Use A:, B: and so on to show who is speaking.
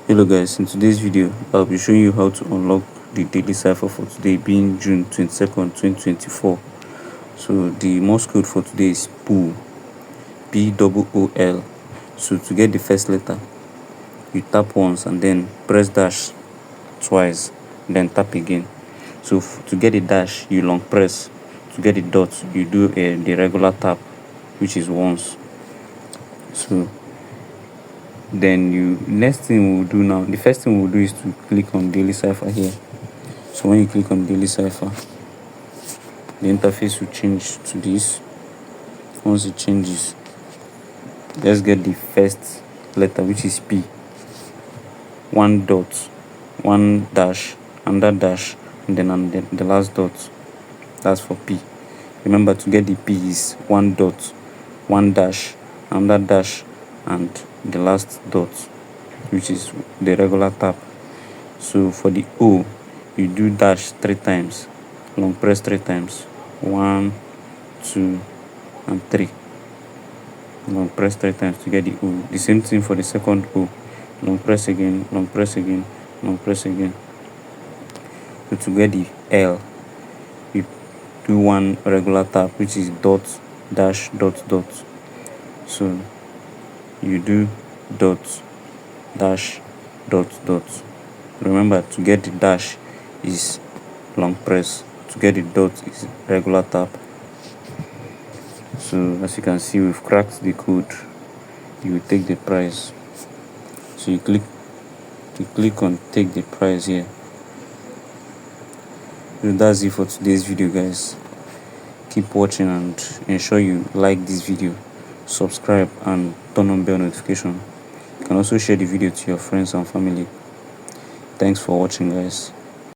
A: Hello guys, in today's video I'll be showing you how to unlock the daily cipher for today being June 22nd 2024. So the Morse code for today is POOL, POOL. So to get the first letter, you tap once and then press dash twice, then tap again. So to get the dash, you long press. To get the dot, you do the regular tap, which is once. So then next thing we'll do now, the first thing we'll do is to click on daily cipher here. So when you click on daily cipher, the interface will change to this. Once it changes, let's get the first letter, which is P. One dot, one dash, another dash, and then the last dot. That's for P. Remember, to get the P is one dot, one dash, another dash, and the last dot, which is the regular tap. So for the O, you do dash 3 times, long press 3 times, 1, 2, and 3. Long press 3 times to get the O. The same thing for the second O, long press again, long press again, long press again. So to get the L, you do one regular tap, which is dot, dash, dot, dot. So you do dot, dash, dot, dot. Remember, to get the dash is long press, to get the dot is regular tap. So as you can see, we've cracked the code. You will take the prize. So you click on take the prize here. So that's it for today's video, guys. Keep watching and ensure you like this video, subscribe, and turn on bell notification. You can also share the video to your friends and family. Thanks for watching, guys.